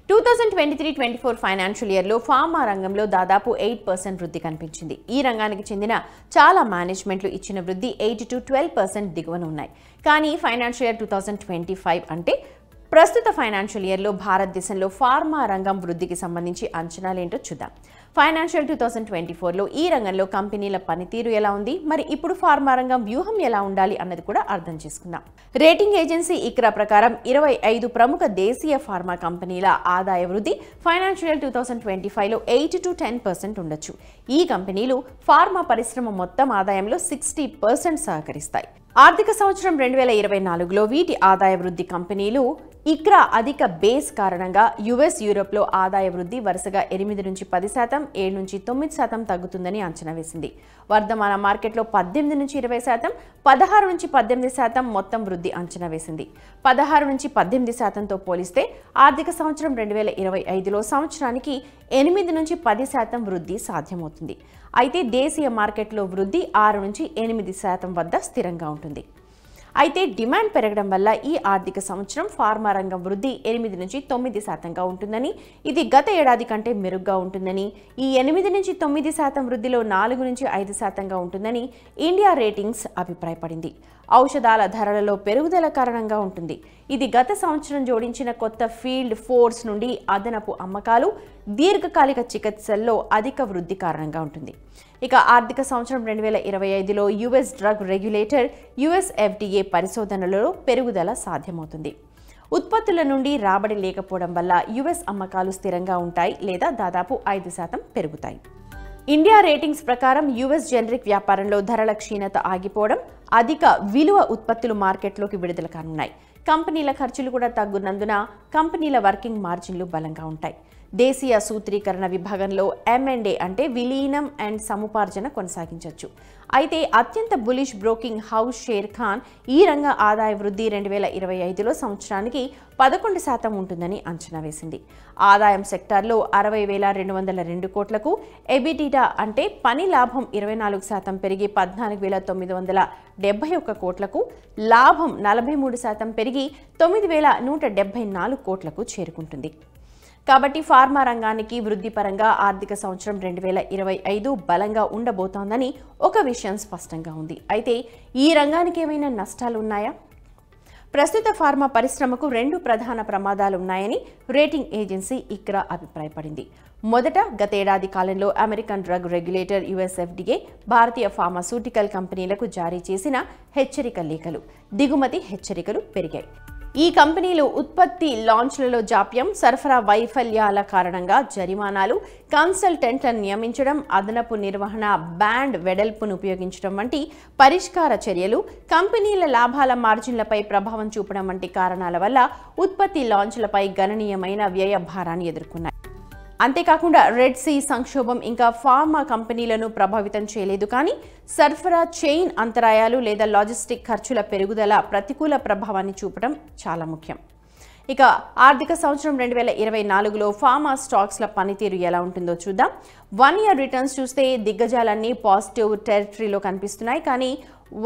2023-24 financial ఇయర్లో pharma రంగంలో దాదాపు 8% వృద్ధి కనిపించింది. ఈ రంగానికి చెందిన చాలా మేనేజ్మెంట్లు ఇచ్చిన వృద్ధి 8 to 12% దిగువన ఉన్నాయి. కానీ ఫైనాన్షియల్ ఇయర్ 2025 అంటే ప్రస్తుత ఫైనాన్షియల్ ఇయర్లో భారతదేశంలో ఫార్మా రంగం వృద్ధికి సంబంధించి అంచనాలేంటో చూద్దాం. ఫైనాన్షియల్ 2024లో ఈ రంగంలో కంపెనీల పనితీరు ఎలా ఉంది, మరి ఇప్పుడు ఫార్మా రంగం వ్యూహం ఎలా ఉండాలి అన్నది కూడా అర్థం చేసుకుందాం. రేటింగ్ ఏజెన్సీ ఇక్రా ప్రకారం 25 ప్రముఖ దేశీయ ఫార్మా కంపెనీల ఆదాయ వృద్ధి ఫైనాన్షియల్ 2025లో 8 to 10% ఉండొచ్చు. ఈ కంపెనీలు ఫార్మా పరిశ్రమ మొత్తం ఆదాయంలో 60% సహకరిస్తాయి. ఆర్థిక సంవత్సరం 2024లో వీటి ఆదాయ వృద్ధి కంపెనీలు ఇక్రా అధిక బేస్ కారణంగా యుఎస్, యూరోప్లో ఆదాయ వృద్ధి వరుసగా 8 నుంచి 10%, 7 నుంచి 9% తగ్గుతుందని అంచనా వేసింది. వర్ధమాన మార్కెట్లో 18 నుంచి 20%, 16 నుంచి 18% మొత్తం వృద్ధి అంచనా వేసింది. 16 నుంచి 18%తో పోలిస్తే ఆర్థిక సంవత్సరం 2025లో సంవత్సరానికి 8 నుంచి 10% వృద్ధి సాధ్యమవుతుంది. అయితే దేశీయ మార్కెట్లో వృద్ధి 6 నుంచి 8% వద్ద స్థిరంగా ఉంటుంది. అయితే డిమాండ్ పెరగడం వల్ల ఈ ఆర్థిక సంవత్సరం ఫార్మా రంగం వృద్ధి 8 నుంచి 9%గా ఉంటుందని, ఇది గత ఏడాది కంటే మెరుగ్గా ఉంటుందని, ఈ 8 నుంచి 9% వృద్ధిలో 4 నుంచి 5%గా ఉంటుందని ఇండియా రేటింగ్స్ అభిప్రాయపడింది. ఔషధాల ధరలలో పెరుగుదల కారణంగా ఉంటుంది. ఇది గత సంవత్సరం జోడించిన కొత్త ఫీల్డ్ ఫోర్స్ నుండి అదనపు అమ్మకాలు, దీర్ఘకాలిక చికిత్సల్లో అధిక వృద్ధి కారణంగా ఉంటుంది. ఇక ఆర్థిక సంవత్సరం 2025లో US drug regulator US FDA పరిశోధనలలో పెరుగుదల సాధ్యమవుతుంది. ఉత్పత్తుల నుండి రాబడి లేకపోవడం వల్ల యుఎస్ అమ్మకాలు స్థిరంగా ఉంటాయి లేదా దాదాపు 5% పెరుగుతాయి. ఇండియా రేటింగ్స్ ప్రకారం యుఎస్ జెనరిక్ వ్యాపారంలో ధరల క్షీణత ఆగిపోవడం, అధిక విలువ ఉత్పత్తులు మార్కెట్లోకి విడుదల కానున్నాయి. కంపెనీల ఖర్చులు కూడా తగ్గున్నందున కంపెనీల వర్కింగ్ మార్జిన్లు బలంగా ఉంటాయి. దేశీయ సూత్రీకరణ విభాగంలో M&A అంటే విలీనం అండ్ సముపార్జన కొనసాగించవచ్చు. అయితే అత్యంత bullish broking house share Khan ఈ రంగ ఆదాయ వృద్ధి 2025లో సంవత్సరానికి 11% ఉంటుందని అంచనా వేసింది. ఆదాయం సెక్టార్లో 60,202 కోట్లకు, ఎబిటిడా అంటే పని లాభం 24% పెరిగి 14,971 కోట్లకు, లాభం 43% పెరిగి 9,174 కోట్లకు చేరుకుంటుంది. కాబట్టి ఫార్మా రంగానికి వృద్ధి పరంగా ఆర్థిక సంవత్సరం 2025 బలంగా ఉండబోతోందని ఒక విషయం స్పష్టంగా ఉంది. అయితే ఈ రంగానికి ఏమైనా నష్టాలు ఉన్నాయా? ప్రస్తుత ఫార్మా పరిశ్రమకు 2 ప్రధాన ప్రమాదాలు ఉన్నాయని రేటింగ్ ఏజెన్సీ ఇక్రా అభిప్రాయపడింది. మొదట, గతేడాది కాలంలో American drug regulator US FDA భారతీయ ఫార్మాస్యూటికల్ కంపెనీలకు జారీ చేసిన హెచ్చరిక లేఖలు, దిగుమతి హెచ్చరికలు పెరిగాయి. ఈ కంపెనీలు ఉత్పత్తి లాంచ్లలో జాప్యం, సరఫరా వైఫల్యాల కారణంగా జరిమానాలు, కన్సల్టెంట్లను నియమించడం, అదనపు నిర్వహణ బ్యాండ్ వెడల్పును ఉపయోగించడం వంటి పరిష్కార చర్యలు, కంపెనీల లాభాల మార్జిన్లపై ప్రభావం చూపడం వంటి కారణాల వల్ల ఉత్పత్తి లాంచ్లపై గణనీయమైన వ్యయ భారాన్ని ఎదుర్కొన్నాయి. అంతేకాకుండా రెడ్ సీ సంక్షోభం ఇంకా ఫార్మా కంపెనీలను ప్రభావితం చేయలేదు, కానీ సరఫరా చైన్ అంతరాయాలు లేదా లాజిస్టిక్ ఖర్చుల పెరుగుదల ప్రతికూల ప్రభావాన్ని చూపడం చాలా ముఖ్యం. ఇక ఆర్థిక సంవత్సరం 2024లో ఫార్మా స్టాక్స్ల పనితీరు ఎలా ఉంటుందో చూద్దాం. 1 year రిటర్న్స్ చూస్తే దిగ్గజాలన్నీ పాజిటివ్ టెరిటరీలో కనిపిస్తున్నాయి, కానీ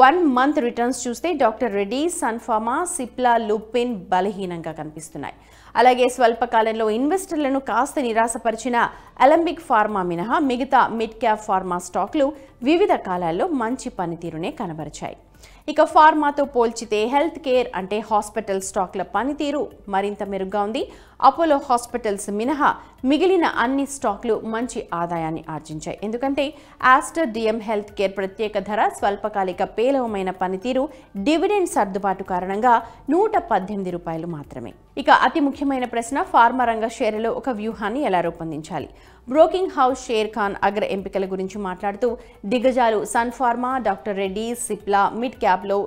1 month రిటర్న్స్ చూస్తే డాక్టర్ రెడ్డీస్, సన్ ఫార్మా, సిప్లా, లుపిన్ బలహీనంగా కనిపిస్తున్నాయి. అలాగే స్వల్పకాలంలో ఇన్వెస్టర్లను కాస్త నిరాశపరిచిన అలెంబిక్ ఫార్మా మినహా మిగతా మిడ్ క్యాప్ ఫార్మా స్టాక్లు వివిధ కాలాల్లో మంచి పనితీరునే కనబరిచాయి. ఇక ఫార్మాతో పోల్చితే హెల్త్ కేర్ అంటే హాస్పిటల్ స్టాక్ల పనితీరు మరింత మెరుగ్గా ఉంది. అపోలో హాస్పిటల్స్ మినహా మిగిలిన అన్ని స్టాక్లు మంచి ఆదాయాన్ని ఆర్జించాయి. ఎందుకంటే ఆస్టర్ డిఎం హెల్త్ కేర్ ప్రత్యేక ధర, స్వల్పకాలిక పేలవమైన పనితీరు, డివిడెండ్ సర్దుబాటు కారణంగా ₹118 మాత్రమే. ఇక అతి ముఖ్యమైన ప్రశ్న, ఫార్మా రంగ షేర్లలో ఒక వ్యూహాన్ని ఎలా రూపొందించాలి? బ్రోకింగ్ హౌస్ షేర్ ఖాన్ అగ్ర ఎంపికల గురించి మాట్లాడుతూ దిగ్గజాలు Sun Pharma, doctor Reddy's, Cipla, mid క్యాప్లో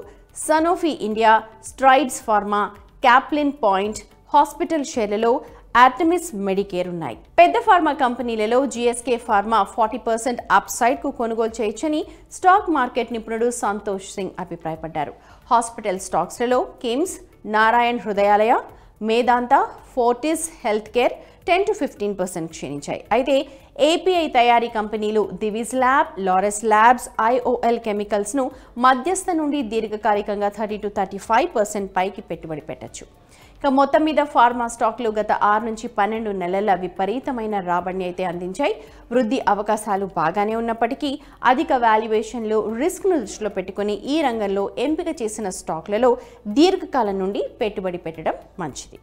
Sanofi India, Strides Pharma, Caplin Point, hospital షేర్లలో ఆర్టెమిస్ మెడికేర్ ఉన్నాయి. పెద్ద ఫార్మా కంపెనీలలో జీఎస్కే ఫార్మా 40% అప్సైడ్కు కొనుగోలు చేయొచ్చని స్టాక్ మార్కెట్ నిపుణుడు సంతోష్ సింగ్ అభిప్రాయపడ్డారు. హాస్పిటల్ స్టాక్స్లలో KIMS, Narayana Hrudayalaya, Medanta, Fortis health care 10 to 15% క్షీణించాయి. అయితే ఏపీఐ తయారీ కంపెనీలు Divi's lab, Laurus labs, IOL కెమికల్స్ను మధ్యస్థ నుండి దీర్ఘకాలికంగా 30 to 35% పైకి పెట్టుబడి పెట్టచ్చు. ఇక మొత్తం మీద ఫార్మా స్టాక్లు గత 6 నుంచి 12 నెలల విపరీతమైన రాబడిని అయితే అందించాయి. వృద్ధి అవకాశాలు బాగానే ఉన్నప్పటికీ అధిక వాల్యుయేషన్లు, రిస్క్ను దృష్టిలో పెట్టుకుని ఈ రంగంలో ఎంపిక చేసిన స్టాక్లలో దీర్ఘకాలం నుండి పెట్టుబడి పెట్టడం మంచిది.